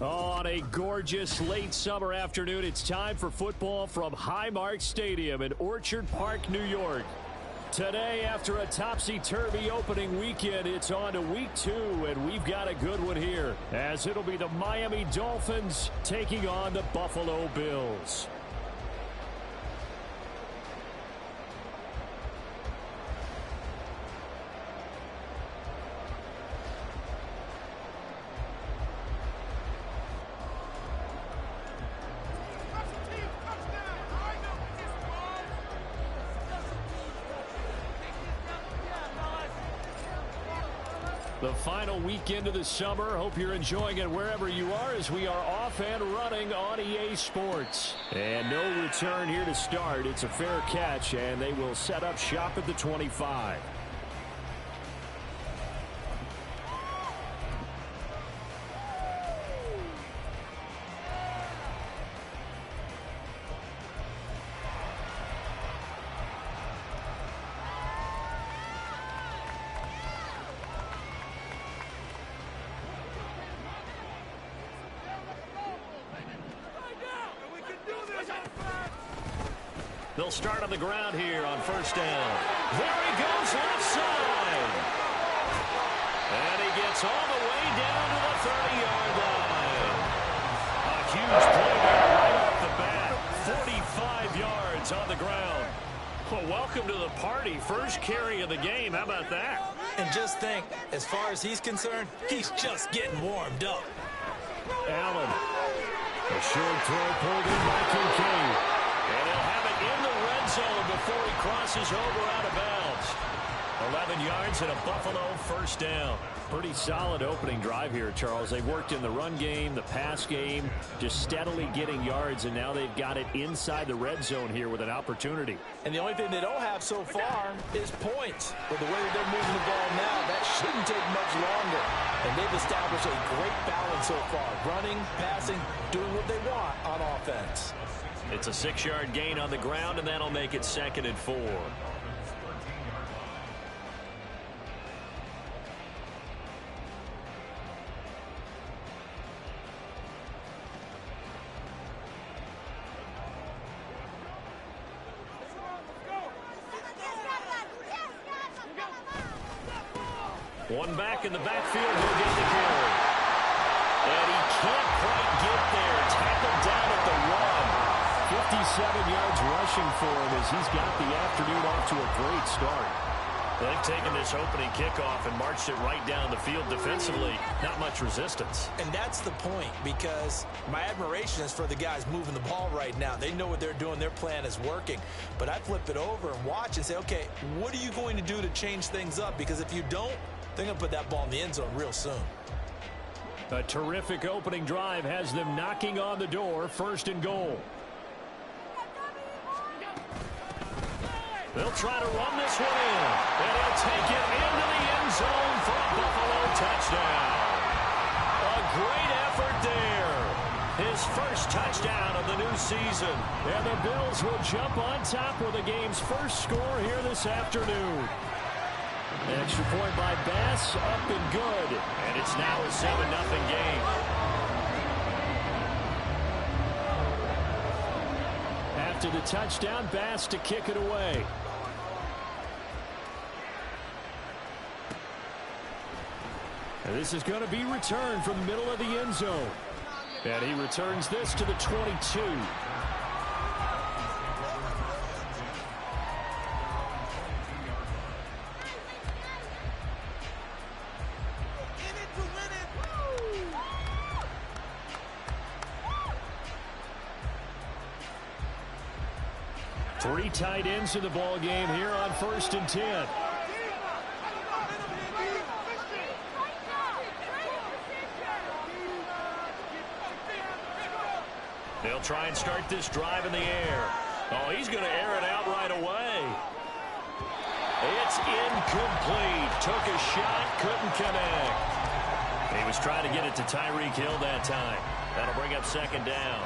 On a gorgeous late summer afternoon, it's time for football from Highmark Stadium in Orchard Park, New York. Today, after a topsy-turvy opening weekend, it's on to week 2, and we've got a good one here, as it'll be the Miami Dolphins taking on the Buffalo Bills. The final weekend of the summer. Hope you're enjoying it wherever you are as we are off and running on EA Sports. And no return here to start. It's a fair catch, and they will set up shop at the 25. They'll start on the ground here on first down. There he goes, left side. And he gets all the way down to the 30-yard line. A huge play there right off the bat. 45 yards on the ground. Well, welcome to the party. First carry of the game. How about that? And just think, as far as he's concerned, he's just getting warmed up. Allen. A short throw pulled in by Kincaid. And he'll have it in the red zone before he crosses over out of bounds. 11 yards and a Buffalo first down. Pretty solid opening drive here, Charles. They've worked in the run game, the pass game, just steadily getting yards, and now they've got it inside the red zone here with an opportunity. And the only thing they don't have so far is points. With the way that they're moving the ball now, that shouldn't take much longer. And they've established a great balance so far. Running, passing, doing what they want on offense. It's a 6-yard gain on the ground, and that'll make it 2nd and 4. One back in the backfield, he'll get the carry. And he can't quite get there. Tackled down at the 1. 57 yards rushing for him as he's got the afternoon off to a great start. They've taken this opening kickoff and marched it right down the field defensively. Not much resistance. And that's the point, because my admiration is for the guys moving the ball right now. They know what they're doing. Their plan is working. But I flip it over and watch and say, okay, what are you going to do to change things up? Because if you don't, they're going to put that ball in the end zone real soon. A terrific opening drive has them knocking on the door. 1st and goal. They'll try to run this one in. And he'll take it into the end zone for a Buffalo touchdown. A great effort there. His first touchdown of the new season. And the Bills will jump on top with the game's first score here this afternoon. Extra point by Bass, up and good. And it's now a 7-0 game. After the touchdown, Bass to kick it away. And this is going to be returned from the middle of the end zone. And he returns this to the 22. Three tight ends in the ball game here on 1st and 10. They'll try and start this drive in the air. Oh, he's going to air it out right away. It's incomplete. Took a shot, couldn't connect. He was trying to get it to Tyreek Hill that time. That'll bring up 2nd down.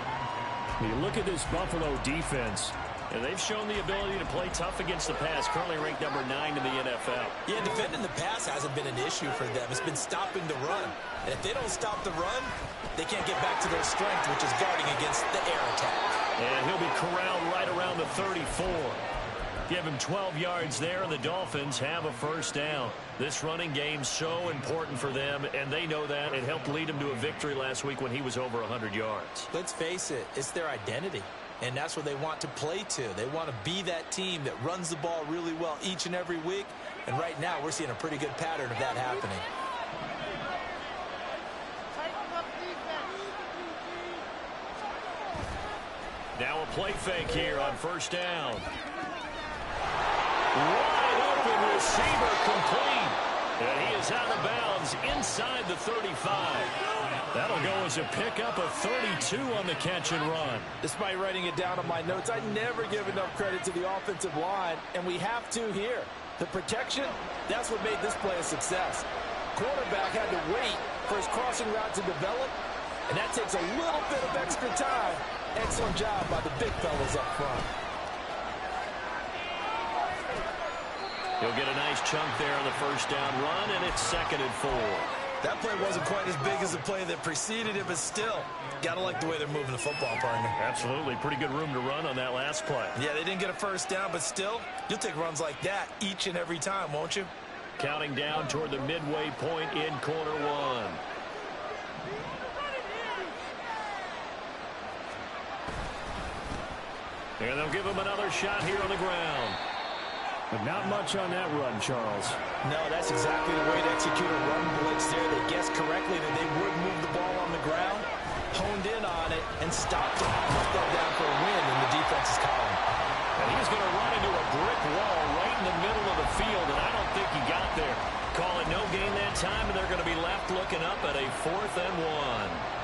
You look at this Buffalo defense. And they've shown the ability to play tough against the pass, currently ranked number 9 in the NFL. Yeah, defending the pass hasn't been an issue for them. It's been stopping the run. And if they don't stop the run, they can't get back to their strength, which is guarding against the air attack. And he'll be corralled right around the 34. Give him 12 yards there, and the Dolphins have a first down. This running game so important for them, and they know that. It helped lead them to a victory last week when he was over 100 yards. Let's face it, it's their identity. And that's what they want to play to. They want to be that team that runs the ball really well each and every week. And right now, we're seeing a pretty good pattern of that happening. Now a play fake here on first down. Wide open receiver complete. And he is out of bounds inside the 35. That'll go as a pickup of 32 on the catch and run. Despite writing it down on my notes, I never give enough credit to the offensive line, and we have to here. The protection, that's what made this play a success. Quarterback had to wait for his crossing route to develop, and that takes a little bit of extra time. Excellent job by the big fellas up front. He'll get a nice chunk there on the first down run, and it's 2nd and 4. That play wasn't quite as big as the play that preceded it, but still, gotta like the way they're moving the football, partner. Absolutely. Pretty good room to run on that last play. Yeah, they didn't get a first down, but still, you'll take runs like that each and every time, won't you? Counting down toward the midway point in quarter one. And they'll give him another shot here on the ground. But not much on that run, Charles. No, that's exactly the way to execute a run blitz there. They guessed correctly that they would move the ball on the ground, honed in on it, and stopped it. Put that down for a win in the defense's column. And he's going to run into a brick wall right in the middle of the field, and I don't think he got there. Call it no gain that time, and they're going to be left looking up at a 4th and 1.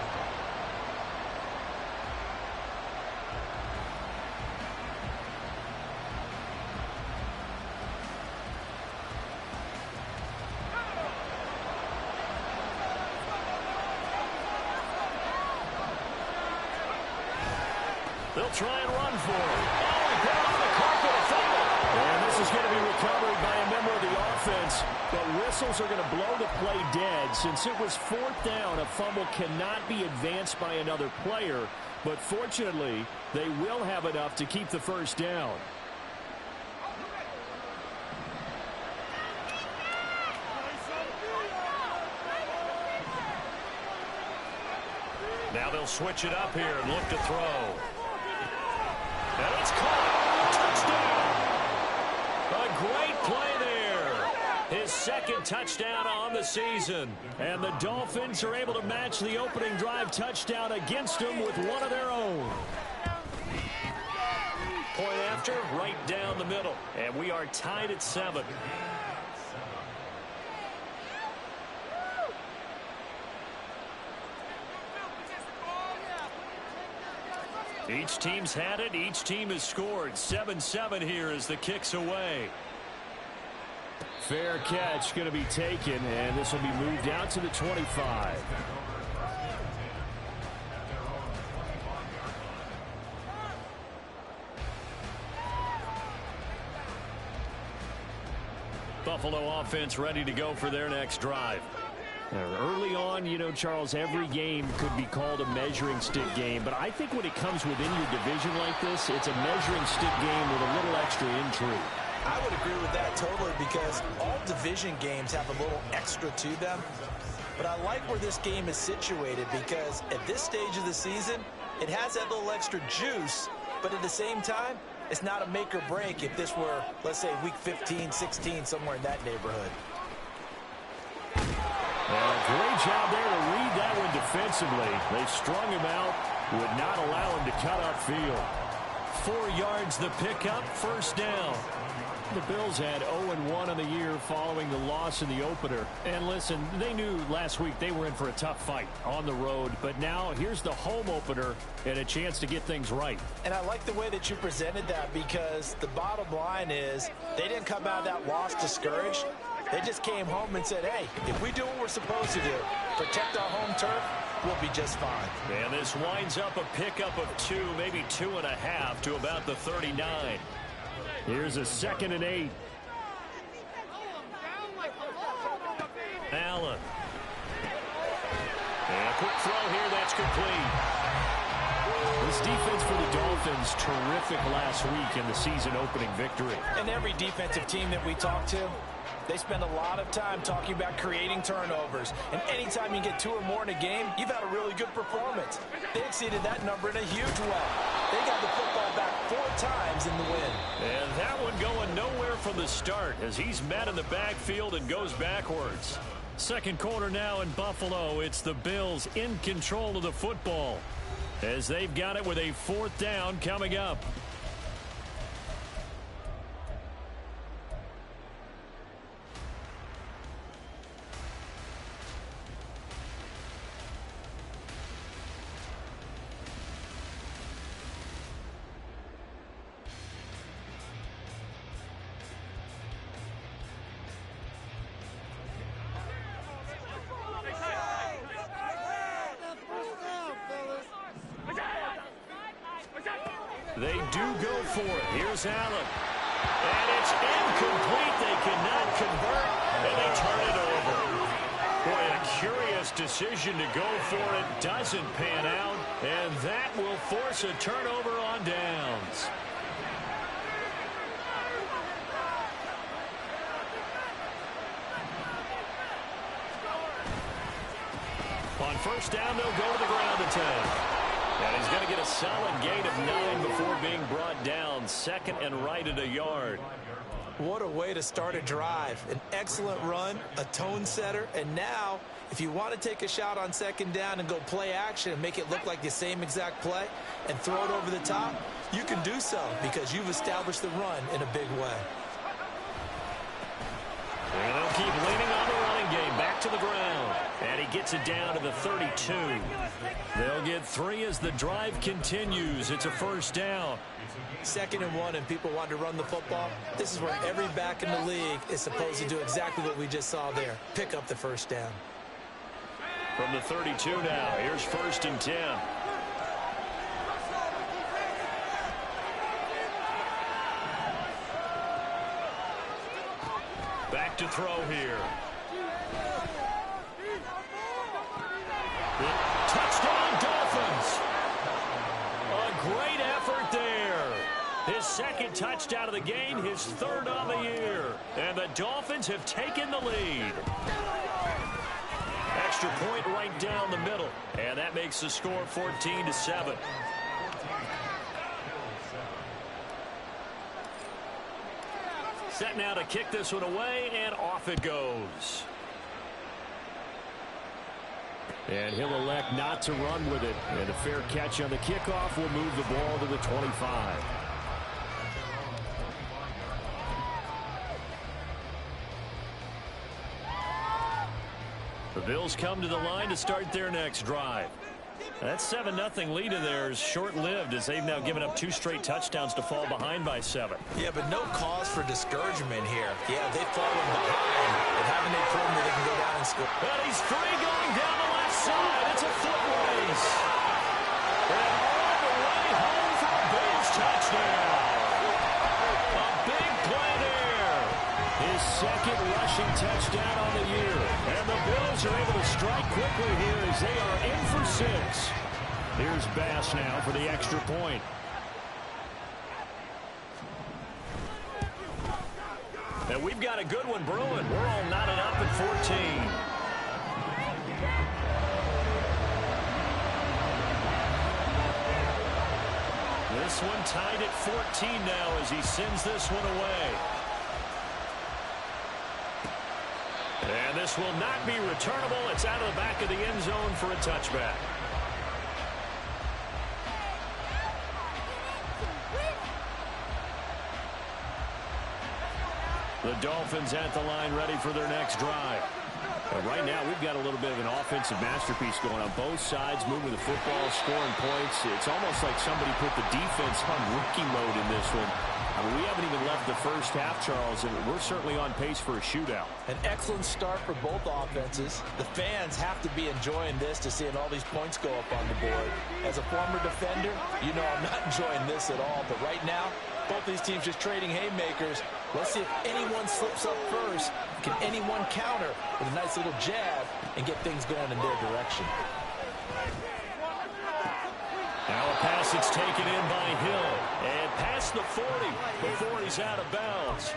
They'll try and run for it. Oh, he put it on the carpet, a fumble. And this is going to be recovered by a member of the offense. But whistles are going to blow the play dead. Since it was 4th down, a fumble cannot be advanced by another player. But fortunately, they will have enough to keep the first down. Now they'll switch it up here and look to throw. And it's caught. Touchdown. A great play there. His 2nd touchdown on the season. And the Dolphins are able to match the opening drive touchdown against them with one of their own. Point after, right down the middle. And we are tied at 7. Each team's had it. Each team has scored. 7-7 here as the kick's away. Fair catch going to be taken, and this will be moved out to the 25. Buffalo offense ready to go for their next drive. Early on, you know, Charles, every game could be called a measuring stick game. But I think when it comes within your division like this, it's a measuring stick game with a little extra intrigue. I would agree with that totally because all division games have a little extra to them. But I like where this game is situated because at this stage of the season, it has that little extra juice. But at the same time, it's not a make or break if this were, let's say, week 15, 16, somewhere in that neighborhood. Great job there to read that one defensively. They strung him out, would not allow him to cut upfield. 4 yards the pickup, first down. The Bills had 0-1 on the year following the loss in the opener. And listen, they knew last week they were in for a tough fight on the road. But now here's the home opener and a chance to get things right. And I like the way that you presented that because the bottom line is they didn't come out of that loss discouraged. They just came home and said, hey, if we do what we're supposed to do, protect our home turf, we'll be just fine. And this winds up a pickup of 2, maybe 2.5 to about the 39. Here's a 2nd and 8. Allen. And a quick throw here, that's complete. This defense for the Dolphins, terrific last week in the season-opening victory. And every defensive team that we talk to, they spend a lot of time talking about creating turnovers. And anytime you get 2 or more in a game, you've had a really good performance. They exceeded that number in a huge way. They got the football back 4 times in the win. And that one going nowhere from the start as he's met in the backfield and goes backwards. Second quarter now in Buffalo. It's the Bills in control of the football as they've got it with a 4th down coming up. They do go for it. Here's Allen. And it's incomplete. They cannot convert, and they turn it over. Boy, a curious decision to go for it. Doesn't pan out, and that will force a turnover on downs. On first down, they'll go to the ground attack. And he's going to get a solid gain of 9 before being brought down. 2nd and right at a yard. What a way to start a drive. An excellent run, a tone setter, and now if you want to take a shot on 2nd down and go play action and make it look like the same exact play and throw it over the top, you can do so because you've established the run in a big way. And they'll keep leaning on the running game. Back to the ground. And he gets it down to the 32. They'll get 3 as the drive continues. It's a first down. 2nd and 1, and people want to run the football. This is where every back in the league is supposed to do exactly what we just saw there. Pick up the first down. From the 32 now, here's 1st and 10. Back to throw here. Touchdown, Dolphins. A great effort there. His 2nd touchdown of the game, his 3rd on the year. And the Dolphins have taken the lead. Extra point right down the middle. And that makes the score 14-7. Set now to kick this one away, and off it goes. And he'll elect not to run with it. And a fair catch on the kickoff will move the ball to the 25. The Bills come to the line to start their next drive. That 7-0 lead of theirs short-lived as they've now given up 2 straight touchdowns to fall behind by 7. Yeah, but no cause for discouragement here. Yeah, they've fallen behind, but haven't they proven that they can go down and score? But he's free going down the left side. It's a foot race. And all the way home for a Bills touchdown. A big play there. His 2nd rushing touchdown on the year. And the Bills are able to strike quickly here as they are in for 6. Here's Bass now for the extra point. And we've got a good one brewing. We're all knotted up at 14. This one tied at 14 now as he sends this one away. And this will not be returnable. It's out of the back of the end zone for a touchback. The Dolphins at the line ready for their next drive. Right now, we've got a little bit of an offensive masterpiece going on both sides, moving the football, scoring points. It's almost like somebody put the defense on rookie mode in this one. I We haven't even left the first half, Charles, and we're certainly on pace for a shootout. An excellent start for both offenses. The fans have to be enjoying this to seeing all these points go up on the board. As a former defender, you know I'm not enjoying this at all. But right now, both these teams just trading haymakers. Let's see if anyone slips up first. Can anyone counter with a nice little jab and get things going in their direction? Now a pass that's taken in by Hill. And past the 40 before he's out of bounds.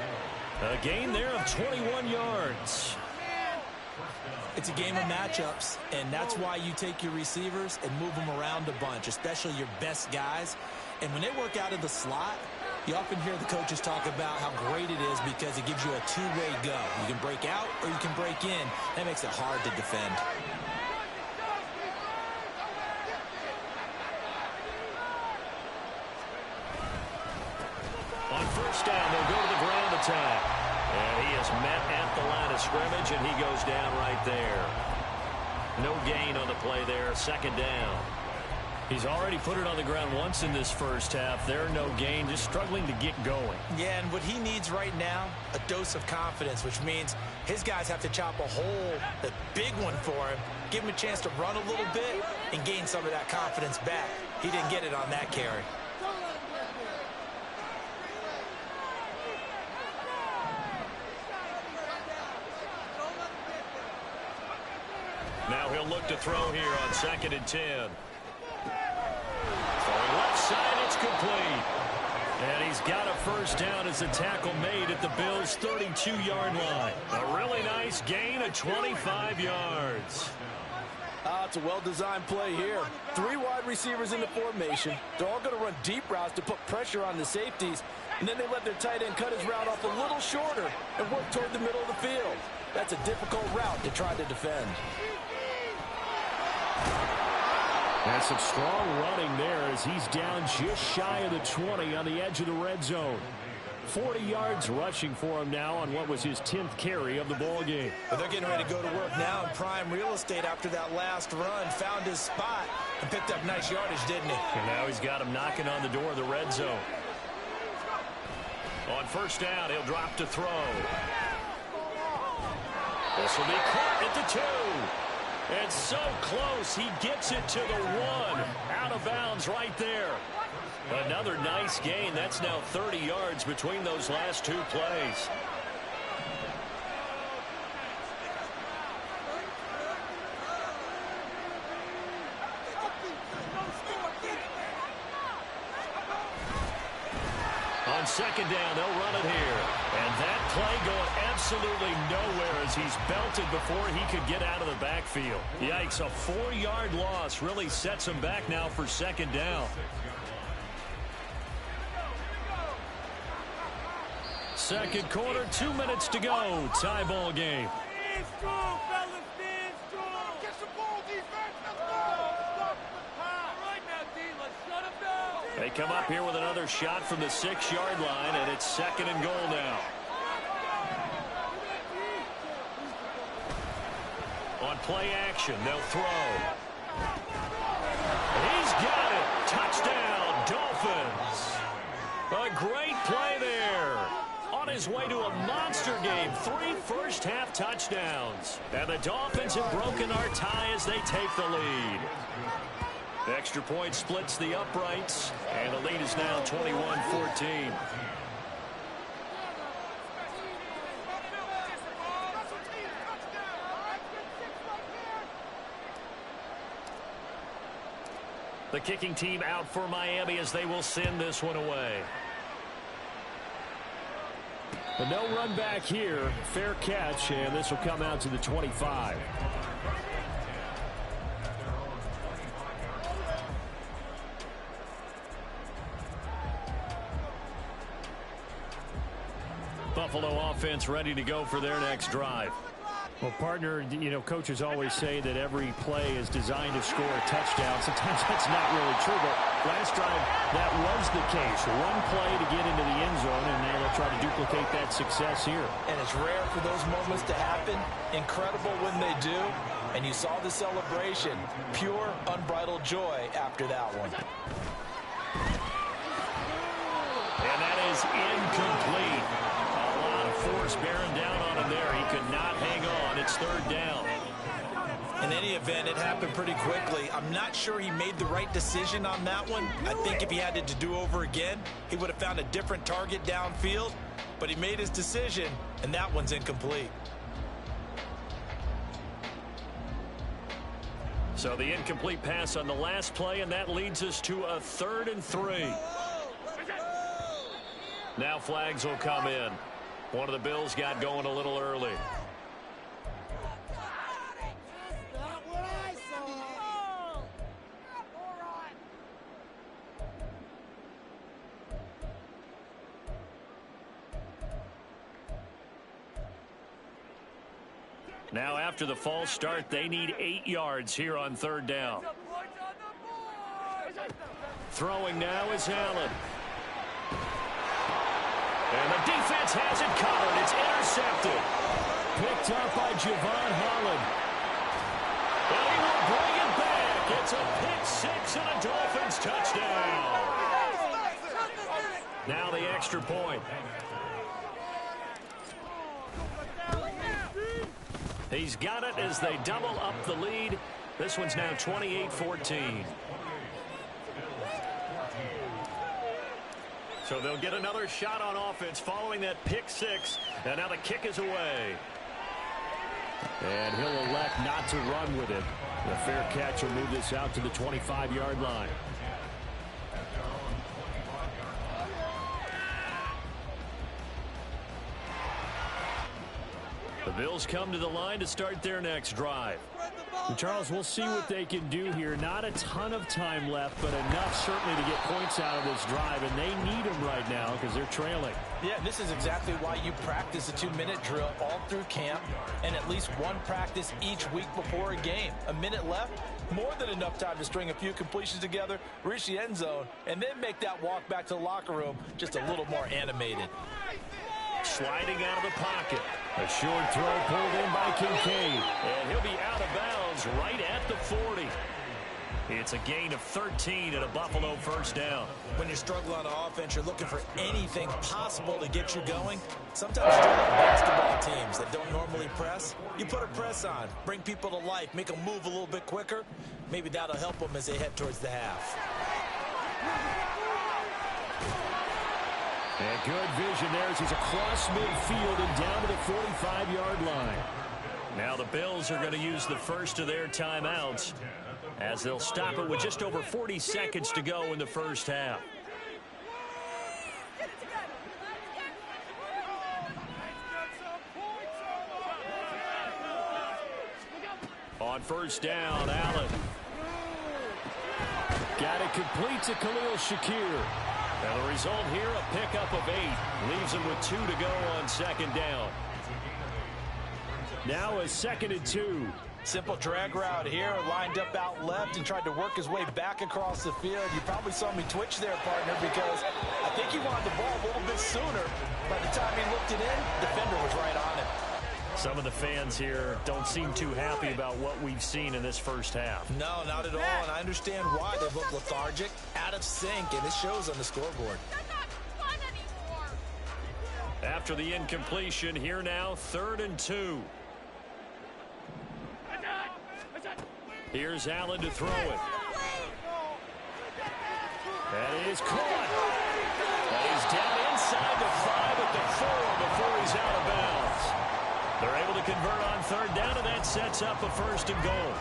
A gain there of 21 yards. It's a game of matchups, and that's why you take your receivers and move them around a bunch, especially your best guys. And when they work out of the slot, you often hear the coaches talk about how great it is because it gives you a two-way go. You can break out or you can break in. That makes it hard to defend. On first down, they'll go to the ground attack. And he is met at the line of scrimmage, and he goes down right there. No gain on the play there, second down. He's already put it on the ground once in this first half. There, no gain, just struggling to get going. Yeah, and what he needs right now, a dose of confidence, which means his guys have to chop a hole, a big one for him, give him a chance to run a little bit and gain some of that confidence back. He didn't get it on that carry. Now he'll look to throw here on 2nd and 10. Throwing left side, it's complete. And he's got a first down as a tackle made at the Bills' 32-yard line. A really nice gain of 25 yards. It's a well-designed play here. 3 wide receivers in the formation. They're all going to run deep routes to put pressure on the safeties. And then they let their tight end cut his route off a little shorter and work toward the middle of the field. That's a difficult route to try to defend. And some strong running there as he's down just shy of the 20 on the edge of the red zone. 40 yards rushing for him now on what was his 10th carry of the ball game. But they're getting ready to go to work now in prime real estate after that last run. Found his spot and picked up nice yardage, didn't he? And now he's got him knocking on the door of the red zone. On first down, he'll drop to throw. This will be caught at the 2. And so close, he gets it to the 1. Out of bounds right there. Another nice gain. That's now 30 yards between those last 2 plays. On second down, they'll run it here. And that play going absolutely nowhere as he's belted before he could get out of the backfield. Yikes, a 4-yard loss really sets him back now for second down. Second quarter, 2 minutes to go. Tie ball game. Stand strong, fellas. Stand strong. Get some ball defense. Let's go. Stop the pass. All right now, D. Let's shut him down. They come up here with another shot from the 6-yard line, and it's second and goal now. On play action, they'll throw. He's got it. Touchdown, Dolphins. A great play there. On his way to a monster game, 3 first-half touchdowns. And the Dolphins have broken our tie as they take the lead. The extra point splits the uprights, and the lead is now 21-14. The kicking team out for Miami as they will send this one away. But no run back here. Fair catch, and this will come out to the 25. Buffalo offense ready to go for their next drive. Well, partner, you know, coaches always say that every play is designed to score a touchdown. Sometimes that's not really true, but last drive, that was the case. One play to get into the end zone, and now they'll try to duplicate that success here. And it's rare for those moments to happen. Incredible when they do. And you saw the celebration. Pure, unbridled joy after that one. And that is is incomplete. A lot of force bearing down on him there. He could not hang on. It's third down. In any event, it happened pretty quickly. I'm not sure he made the right decision on that one. I think if he had it to do over again, he would have found a different target downfield. But he made his decision, and that one's incomplete. So the incomplete pass on the last play, and that leads us to a 3rd and 3. Now flags will come in. One of the Bills got going a little early. Now after the false start, they need 8 yards here on 3rd down. Throwing now is Allen. And the defense has it covered. It's intercepted. Picked up by Javon Holland. And he will bring it back. It's a pick 6 and a Dolphins touchdown. Now the extra point. He's got it as they double up the lead. This one's now 28-14. So they'll get another shot on offense following that pick 6. And now the kick is away. And he'll elect not to run with it. The fair catch will move this out to the 25-yard line. The Bills come to the line to start their next drive. And Charles, we'll see what they can do here. Not a ton of time left, but enough certainly to get points out of this drive, and they need them right now because they're trailing. Yeah, this is exactly why you practice a 2-minute drill all through camp and at least one practice each week before a game. A minute left, more than enough time to string a few completions together, reach the end zone, and then make that walk back to the locker room just a little more animated. Sliding out of the pocket. A short throw pulled in by Kincaid. And he'll be out of bounds right at the 40. It's a gain of 13 and a Buffalo first down. When you're struggling on offense, you're looking for anything possible to get you going. Sometimes you like basketball teams that don't normally press. You put a press on, bring people to life, make them move a little bit quicker. Maybe that'll help them as they head towards the half. And good vision there as he's across midfield and down to the 45-yard line. Now the Bills are going to use the first of their timeouts as they'll stop it with just over 40 seconds to go in the first half. On first down, Allen. Got it complete to Khalil Shakir. And the result here, a pickup of 8. Leaves him with 2 to go on second down. Now a 2nd and 2. Simple drag route here, lined up out left and tried to work his way back across the field. You probably saw me twitch there, partner, because I think he wanted the ball a little bit sooner. By the time he looked it in, the defender was right on it. Some of the fans here don't seem too happy about what we've seen in this first half. No, not at all, and I understand why. They look lethargic, out of sync, and it shows on the scoreboard. After the incompletion, here now, 3rd and 2. Here's Allen to throw it. That is caught. And he's down inside the 5 at the 4 before he's out of bounds. They're able to convert on 3rd down, and that sets up a 1st and goal.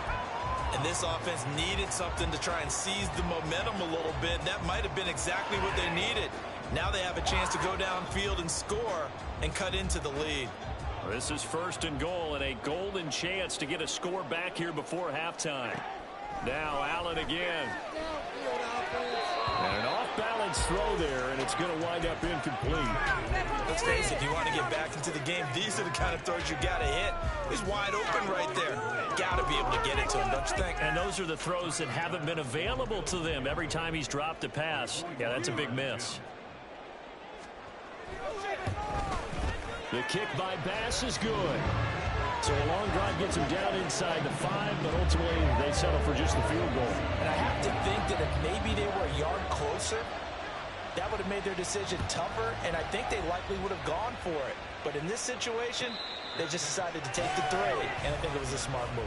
And this offense needed something to try and seize the momentum a little bit. That might have been exactly what they needed. Now they have a chance to go downfield and score and cut into the lead. This is 1st and goal and a golden chance to get a score back here before halftime. Now Allen again. And an off-balance throw there, and it's going to wind up incomplete. Let's face it, if you want to get back into the game, these are the kind of throws you got to hit. He's wide open right there. Got to be able to get it to him, don't you think? And those are the throws that haven't been available to them every time he's dropped a pass. Yeah, that's a big miss. The kick by Bass is good. So a long drive gets him down inside the 5, but ultimately they settle for just the field goal. And I have to think that if maybe they were a yard closer, that would have made their decision tougher, and I think they likely would have gone for it. But in this situation, they just decided to take the 3, and I think it was a smart move.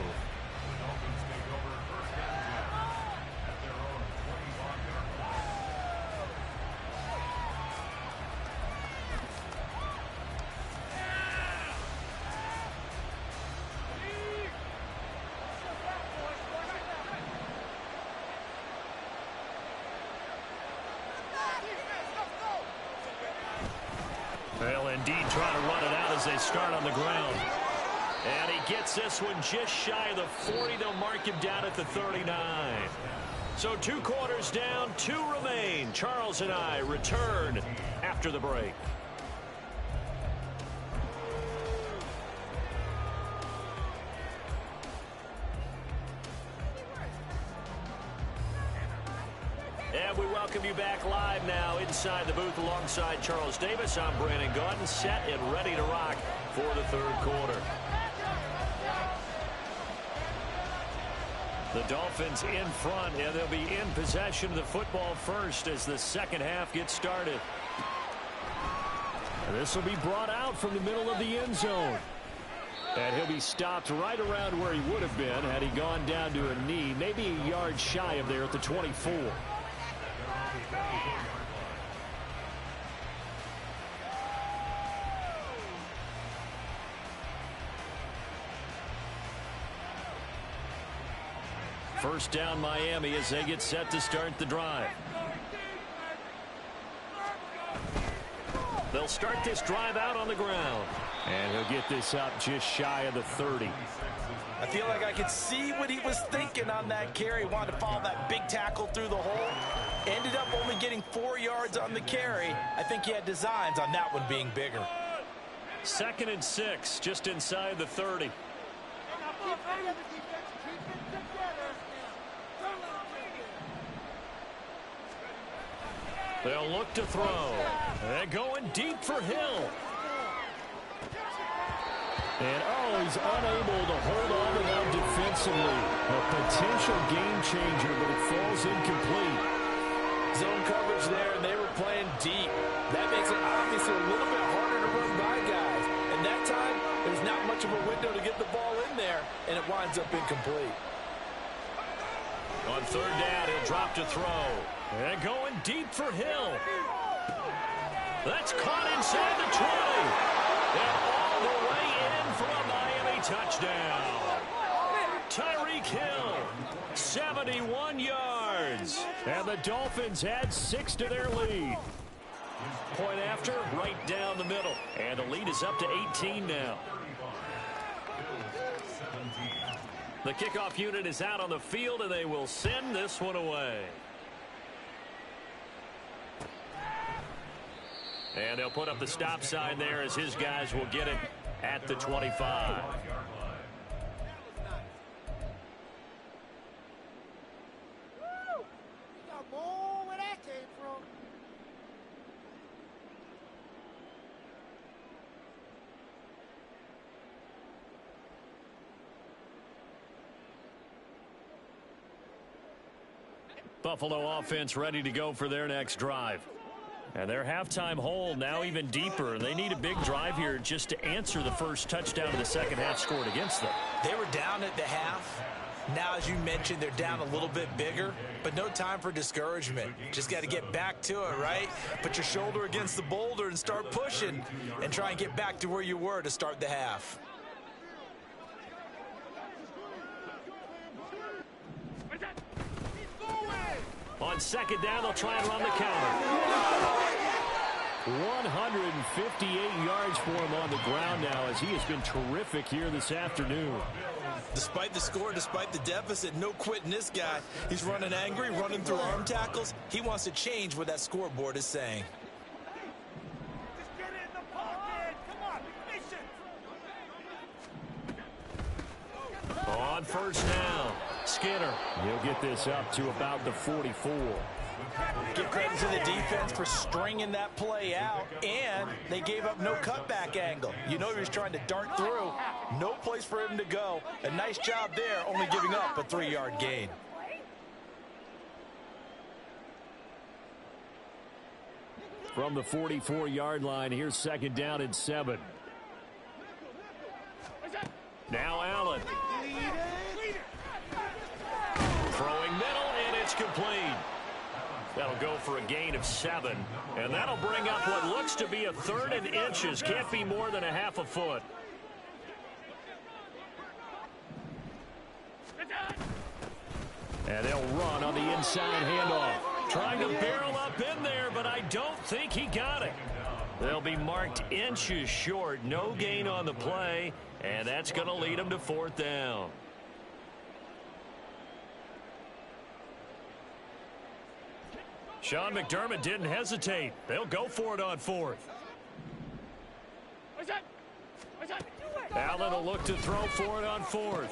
Well, indeed, trying to run it out as they start on the ground. And he gets this one just shy of the 40. They'll mark him down at the 39. So 2 quarters down, 2 remain. Charles and I return after the break. And we welcome you back live now inside the booth alongside Charles Davis. I'm Brandon Gaudin, set and ready to rock for the 3rd quarter. The Dolphins in front, and they'll be in possession of the football first as the 2nd half gets started. And this will be brought out from the middle of the end zone. And he'll be stopped right around where he would have been had he gone down to a knee, maybe a yard shy of there at the 24. First down Miami as they get set to start the drive. They'll start this drive out on the ground. And he'll get this up just shy of the 30. I feel like I could see what he was thinking on that carry. Wanted to follow that big tackle through the hole. Ended up only getting 4 yards on the carry. I think he had designs on that one being bigger. 2nd and 6, just inside the 30. They'll look to throw. They're going deep for Hill. And, he's unable to hold on to that defensively. A potential game changer, but it falls incomplete. Zone coverage there, and they were playing deep. That makes it obviously a little bit harder to run by guys. And that time, there's not much of a window to get the ball in there, and it winds up incomplete. On 3rd down, he'll drop to throw. And going deep for Hill. That's caught inside the 20. And all the way in for a Miami touchdown. Tyreek Hill, 71 yards. And the Dolphins add 6 to their lead. Point after, right down the middle. And the lead is up to 18 now. The kickoff unit is out on the field, and they will send this one away. And they'll put up the stop sign there as his guys will get it at the 25. Buffalo offense ready to go for their next drive. And their halftime hole now even deeper. They need a big drive here just to answer the first touchdown of the 2nd half scored against them. They were down at the half. Now, as you mentioned, they're down a little bit bigger, but no time for discouragement. Just got to get back to it, right? Put your shoulder against the boulder and start pushing and try and get back to where you were to start the half. On 2nd down, they'll try and run the counter. 158 yards for him on the ground now as he has been terrific here this afternoon. Despite the score, despite the deficit, no quitting this guy. He's running angry, running through arm tackles. He wants to change what that scoreboard is saying. Just get in the pocket. Come on, mission. On 1st down, Skinner. He'll get this up to about the 44. Give credit to the defense for stringing that play out, and they gave up no cutback angle. You know he was trying to dart through. No place for him to go. A nice job there, only giving up a 3-yard gain. From the 44-yard line, here's 2nd down and 7. Now Allen. Throwing middle, and it's complete. That'll go for a gain of 7. And that'll bring up what looks to be a 3rd and inches. Can't be more than a half a foot. And they'll run on the inside handoff. Trying to barrel up in there, but I don't think he got it. They'll be marked inches short. No gain on the play, and that's going to lead them to 4th down. Sean McDermott didn't hesitate. They'll go for it on 4th. Allen will look to throw for it on 4th.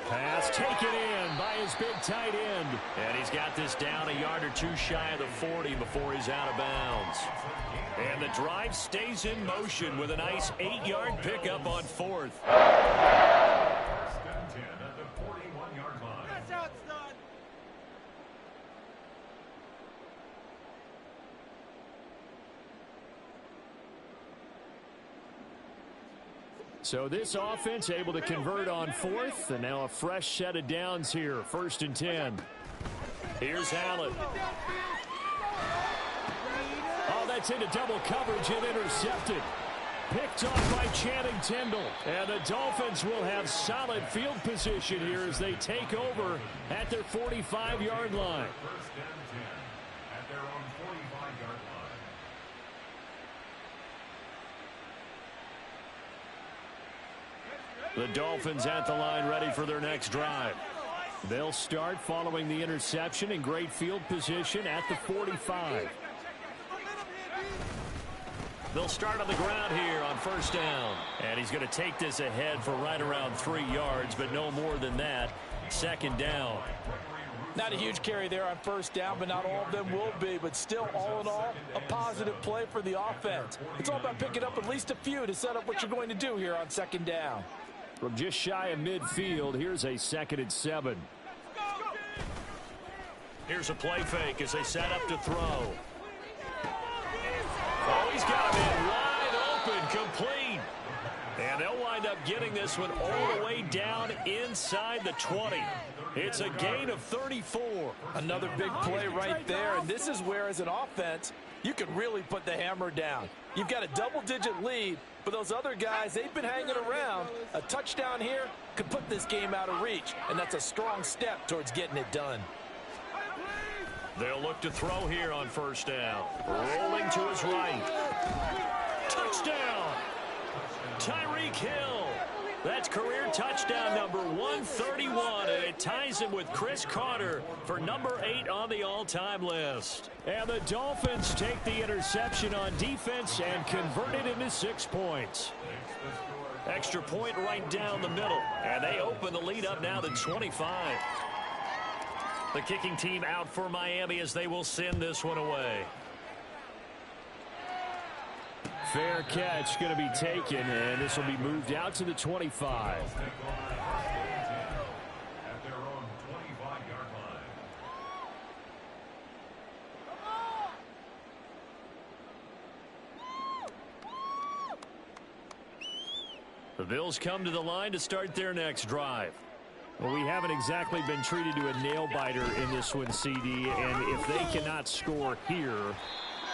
Pass taken in by his big tight end. And he's got this down a yard or 2 shy of the 40 before he's out of bounds. And the drive stays in motion with a nice 8-yard pickup on 4th. That's how it's done. So this offense able to convert on 4th, and now a fresh set of downs here. 1st and 10. Here's Allen. Oh, that's into double coverage and intercepted. Picked off by Channing Tindall. And the Dolphins will have solid field position here as they take over at their 45-yard line. The Dolphins at the line ready for their next drive. They'll start following the interception in great field position at the 45. They'll start on the ground here on 1st down. And he's going to take this ahead for right around 3 yards, but no more than that. 2nd down. Not a huge carry there on 1st down, but not all of them will be. But still, all in all, a positive play for the offense. It's all about picking up at least a few to set up what you're going to do here on 2nd down. From just shy of midfield, here's a 2nd and 7. Here's a play fake as they set up to throw. Oh, he's got him in wide open, complete. And they'll wind up getting this one all the way down inside the 20. It's a gain of 34. Another big play right there, and this is where, as an offense, you can really put the hammer down. You've got a double-digit lead, but those other guys, they've been hanging around. A touchdown here could put this game out of reach, and that's a strong step towards getting it done. They'll look to throw here on 1st down. Rolling to his right. Touchdown! Tyreek Hill. That's career touchdown number 131, and it ties him with Chris Carter for number 8 on the all-time list. And the Dolphins take the interception on defense and convert it into 6 points. Extra point right down the middle, and they open the lead up now to 25. The kicking team out for Miami as they will send this one away. Fair catch going to be taken, and this will be moved out to the 25. The Bills come to the line to start their next drive. Well, we haven't exactly been treated to a nail-biter in this one, CD, and if they cannot score here,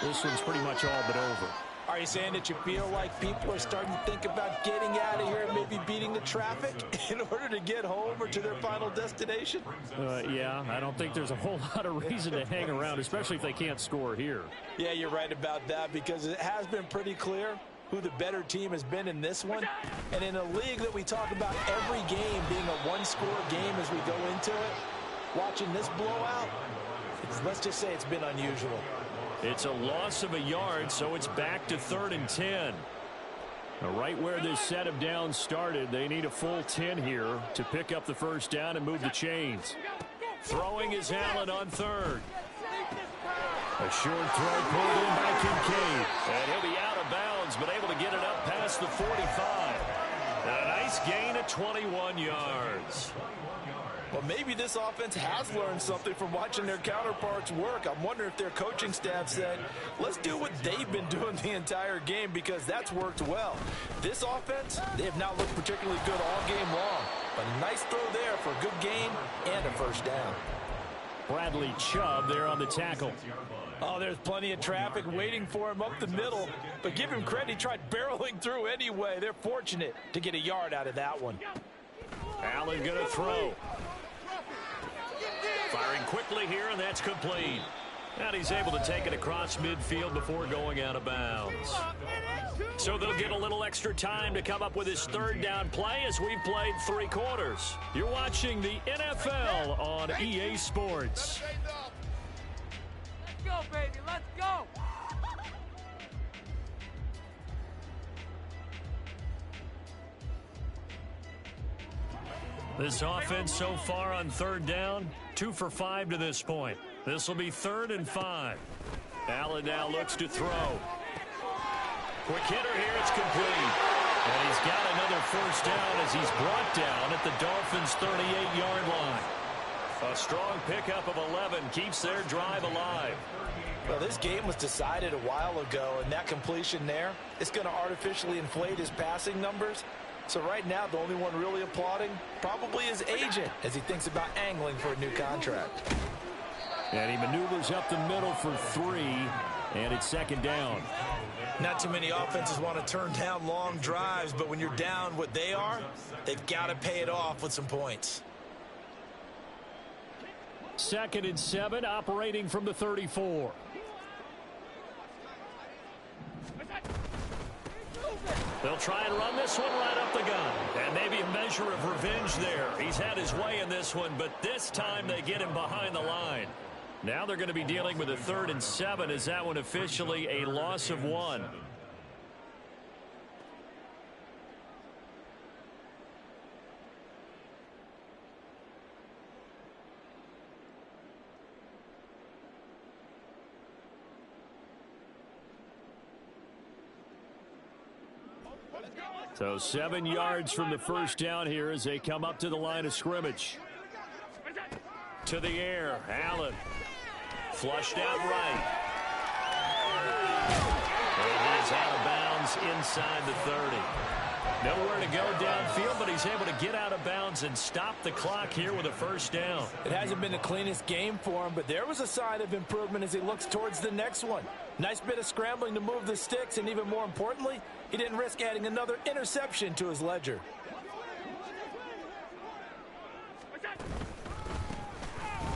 this one's pretty much all but over. Are you saying that you feel like people are starting to think about getting out of here and maybe beating the traffic in order to get home or to their final destination? Yeah, I don't think there's a whole lot of reason to hang around, especially if they can't score here. Yeah, you're right about that, because it has been pretty clear who the better team has been in this one. And in a league that we talk about every game being a one-score game as we go into it, watching this blowout, let's just say it's been unusual. It's a loss of a yard, so it's back to 3rd and 10. Now, right where this set of downs started, they need a full 10 here to pick up the 1st down and move the chains. Throwing is Allen on 3rd. A short throw pulled in by Kincaid. And he'll be out of bounds, but able to get it up past the 45. And a nice Nice gain of 21 yards. Well, maybe this offense has learned something from watching their counterparts work. I'm wondering if their coaching staff said, let's do what they've been doing the entire game, because that's worked well. This offense, they have not looked particularly good all game long. But a nice throw there for a good gain and a first down. Bradley Chubb there on the tackle. Oh, there's plenty of traffic waiting for him up the middle. But give him credit, he tried barreling through anyway. They're fortunate to get a yard out of that one. Allen going to throw. Firing quickly here, and that's complete. And he's able to take it across midfield before going out of bounds. So they'll get a little extra time to come up with his third down play as we've played 3 quarters. You're watching the NFL on EA Sports. Let's go, baby. Let's go. This offense so far on third down, 2 for 5 to this point. This will be 3rd and 5. Allen now looks to throw. Quick hitter here, it's complete. And he's got another first down as he's brought down at the Dolphins' 38-yard line. A strong pickup of 11 keeps their drive alive. Well, this game was decided a while ago, and that completion there is going to artificially inflate his passing numbers. So right now, the only one really applauding probably his agent as he thinks about angling for a new contract. And he maneuvers up the middle for 3, and it's 2nd down. Not too many offenses want to turn down long drives, but when you're down what they are, they've got to pay it off with some points. 2nd and 7, operating from the 34. They'll try and run this one right up the gun. And maybe a measure of revenge there. He's had his way in this one, but this time they get him behind the line. Now they're going to be dealing with a 3rd and 7 as that one officially a loss of 1. So 7 yards from the first down here as they come up to the line of scrimmage. To the air, Allen. Flushed out right. And he's out of bounds inside the 30. Nowhere to go downfield, but he's able to get out of bounds and stop the clock here with a first down. It hasn't been the cleanest game for him, but there was a sign of improvement as he looks towards the next one. Nice bit of scrambling to move the sticks, and even more importantly, he didn't risk adding another interception to his ledger.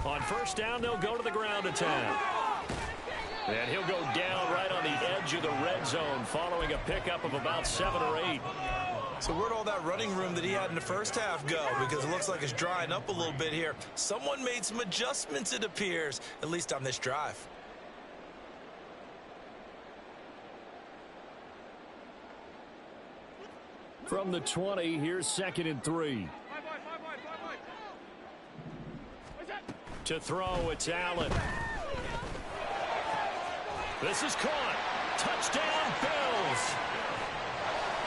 On first down, they'll go to the ground attack. And he'll go down right on the edge of the red zone following a pickup of about 7 or 8. So where'd all that running room that he had in the first half go? Because it looks like it's drying up a little bit here. Someone made some adjustments, it appears, at least on this drive. From the 20, here's 2nd and 3. To throw, it's Allen. This is caught. Touchdown, Bills.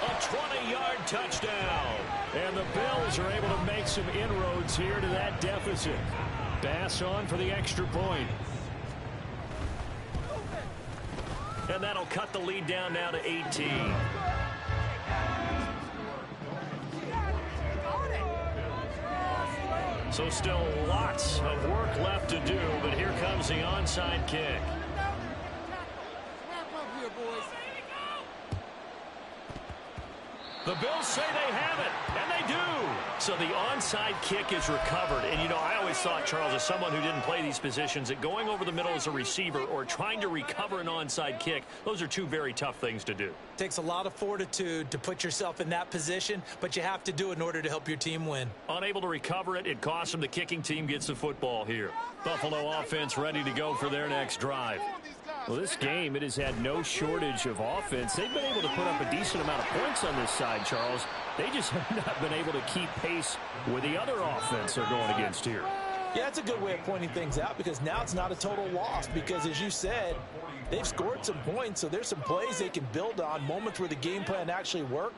A 20-yard touchdown. And the Bills are able to make some inroads here to that deficit. Bass on for the extra point. And that'll cut the lead down now to 18. So still lots of work left to do, but here comes the onside kick. The Bills say they have it, and they do. So the onside kick is recovered. And, you know, I always thought, Charles, as someone who didn't play these positions, that going over the middle as a receiver or trying to recover an onside kick, those are 2 very tough things to do. It takes a lot of fortitude to put yourself in that position, but you have to do it in order to help your team win. Unable to recover it, it costs them. The kicking team gets the football here. Buffalo offense ready to go for their next drive. Well, this game, it has had no shortage of offense. They've been able to put up a decent amount of points on this side, Charles. They just have not been able to keep pace with the other offense they're going against here. Yeah, that's a good way of pointing things out, because now it's not a total loss, because as you said, they've scored some points, so there's some plays they can build on, moments where the game plan actually worked.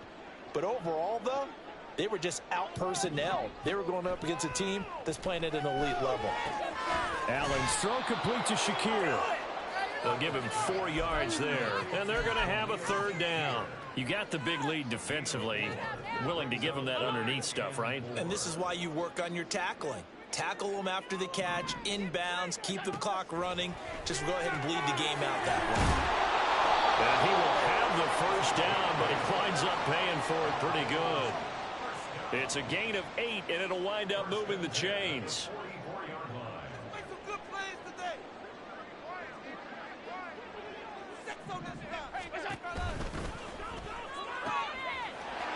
But overall, though, They were just out-personnel. They were going up against a team that's playing at an elite level. Allen's throw complete to Shakir. They'll give him 4 yards there, and they're going to have a third down. You got the big lead defensively, willing to give them that underneath stuff, right? And this is why you work on your tackling. Tackle them after the catch, inbounds, keep the clock running. Just go ahead and bleed the game out that way. And he will have the first down, but he winds up paying for it pretty good. It's a gain of 8, and it'll wind up moving the chains.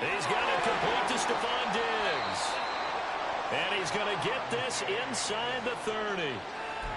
He's got it complete to Stephon Diggs. And he's going to get this inside the 30.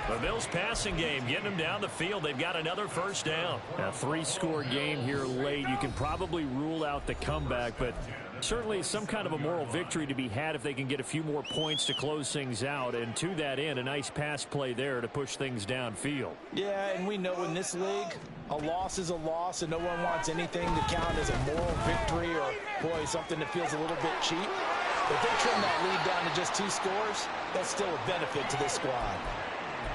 The Bills passing game getting them down the field. They've got another first down. A 3-score game here late. You can probably rule out the comeback, but certainly some kind of a moral victory to be had if they can get a few more points to close things out. And to that end, a nice pass play there to push things downfield. Yeah, and we know in this league, a loss is a loss, and no one wants anything to count as a moral victory or, boy, something that feels a little bit cheap. If they trim that lead down to just 2 scores, that's still a benefit to this squad.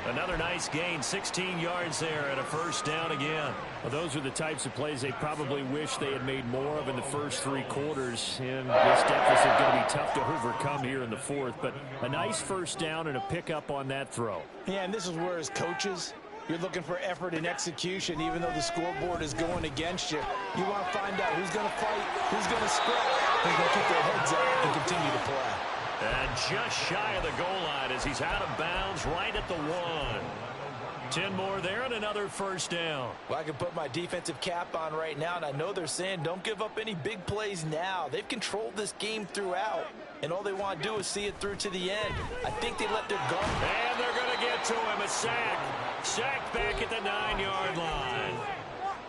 Another nice gain, 16 yards there and a first down again. Well, those are the types of plays they probably wish they had made more of in the first 3 quarters. And this deficit going to be tough to overcome here in the 4th. But a nice first down and a pickup on that throw. Yeah, and this is where as coaches, you're looking for effort and execution, even though the scoreboard is going against you. You want to find out who's going to fight, who's going to scrap, who's going to keep their heads up and continue to play. And just shy of the goal line as he's out of bounds right at the 1. 10 more there and another first down. Well, I can put my defensive cap on right now, and I know they're saying don't give up any big plays now. They've controlled this game throughout, and all they want to do is see it through to the end. I think they let their guard. And they're going to get to him. A sack. Sacked back at the 9-yard line.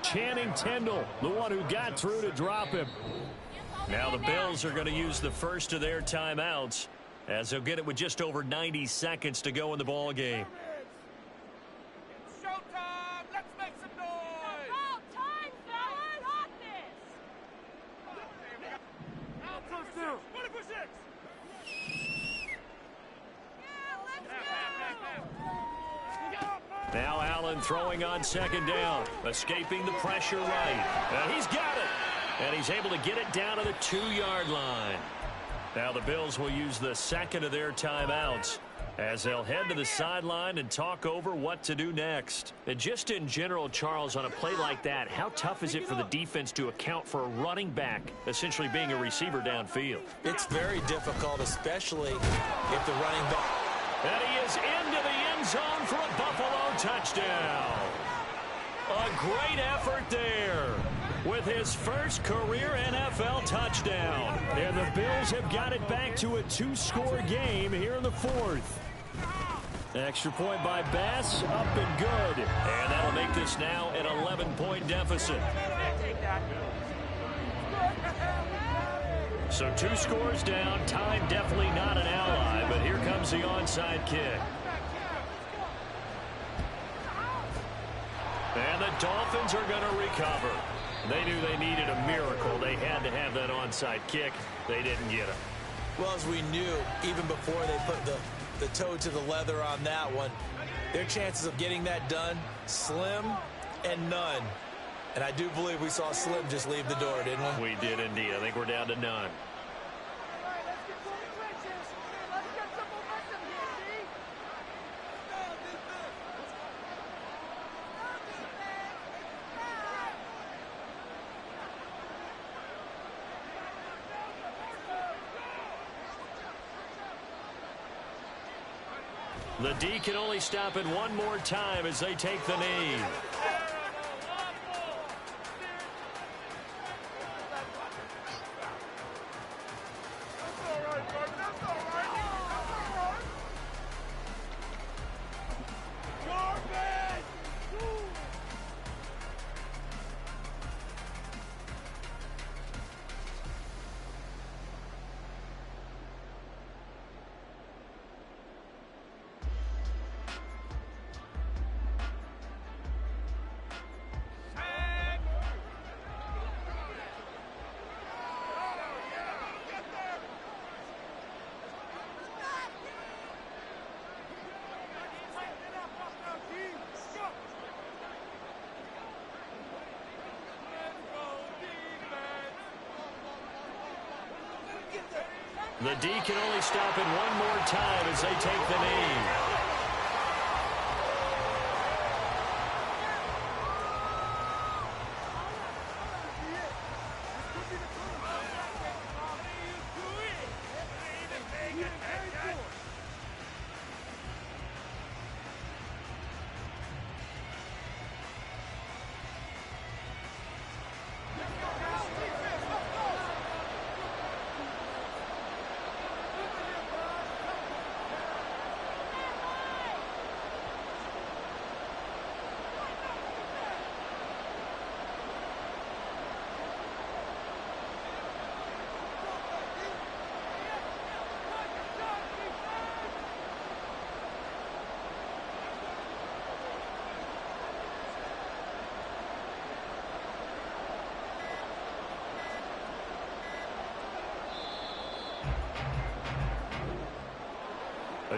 Channing Tindall, the one who got through to drop him. Now the Bills are going to use the first of their timeouts as they'll get it with just over 90 seconds to go in the ball game. Showtime! Let's make some noise! About time, fellas! Got this! First down! 20 for 6! Now Allen throwing on second down, escaping the pressure right. And he's got it. And he's able to get it down to the 2-yard line. Now the Bills will use the second of their timeouts as they'll head to the sideline and talk over what to do next. And just in general, Charles, on a play like that, how tough is it for the defense to account for a running back essentially being a receiver downfield? It's very difficult, especially if the running back. And he is into the end zone for a Buffalo touchdown. A great effort there with his first career NFL touchdown. And the Bills have got it back to a 2-score game here in the 4th. Extra point by Bass, up and good. And that'll make this now an 11-point deficit. So 2 scores down, time definitely not an ally, but here comes the onside kick. And the Dolphins are going to recover. They knew they needed a miracle. They had to have that onside kick. They didn't get it. Well, as we knew, even before they put the toe to the leather on that one, their chances of getting that done, slim and none. And I do believe we saw Slim just leave the door, didn't we? We did indeed. I think we're down to none. The D can only stop it one more time as they take the knee. The D can only stop it one more time as they take the knee.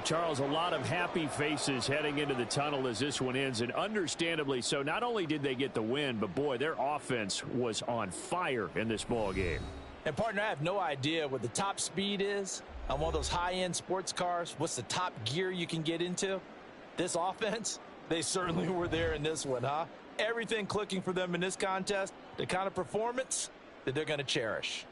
Charles, a lot of happy faces heading into the tunnel as this one ends, and understandably so. Not only did they get the win, but, boy, their offense was on fire in this ball game. And, partner, I have no idea what the top speed is on one of those high-end sports cars. What's the top gear you can get into? This offense, they certainly were there in this one, huh? Everything clicking for them in this contest, the kind of performance that they're going to cherish.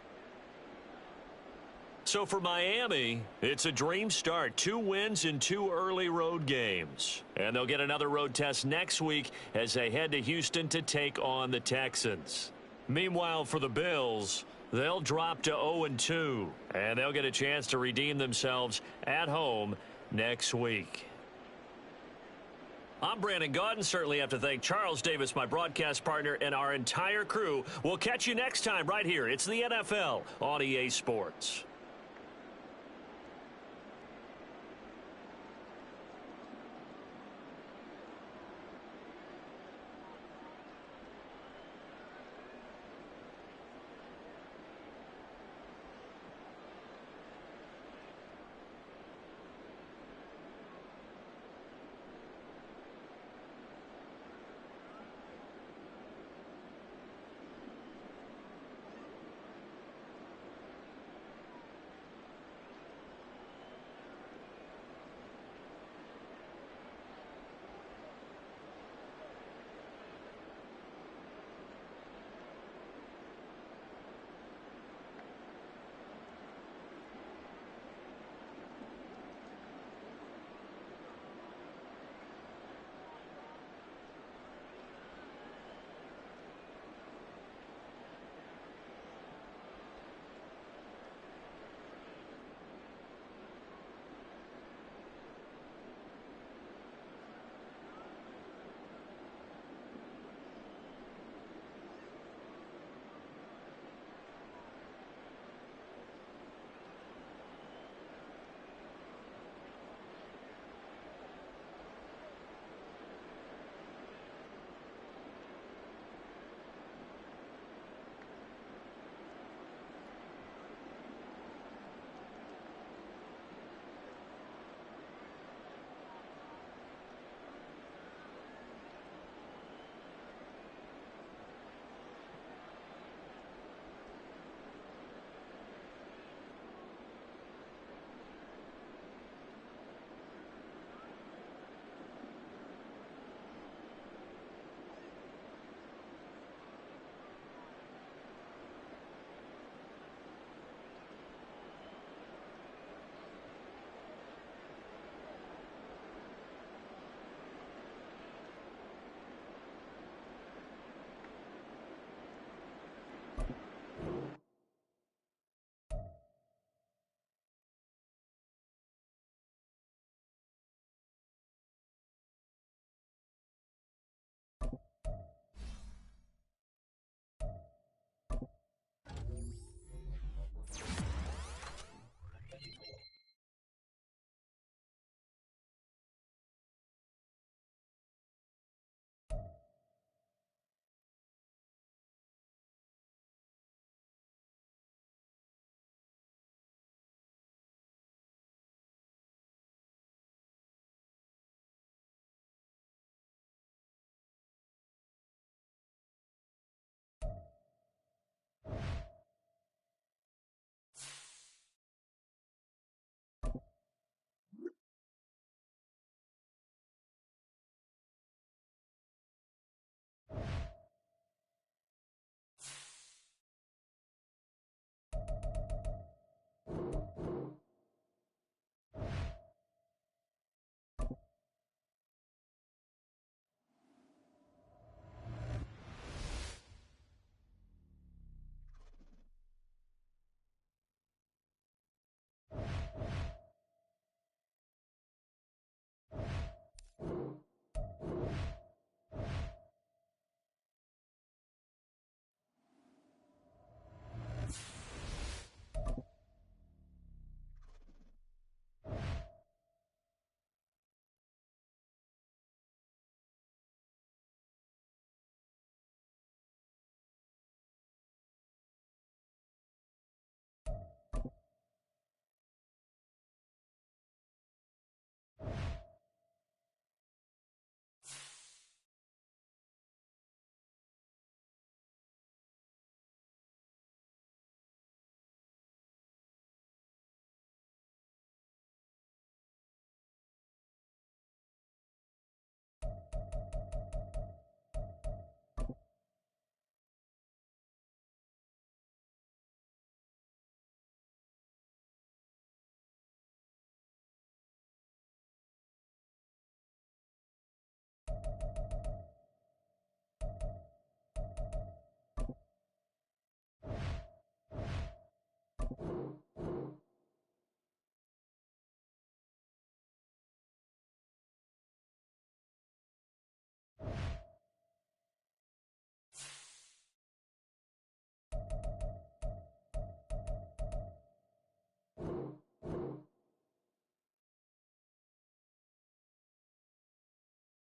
So for Miami, it's a dream start. 2 wins in 2 early road games. And they'll get another road test next week as they head to Houston to take on the Texans. Meanwhile, for the Bills, they'll drop to 0-2. And they'll get a chance to redeem themselves at home next week. I'm Brandon Gaudin. Certainly have to thank Charles Davis, my broadcast partner, and our entire crew. We'll catch you next time right here. It's the NFL on EA Sports.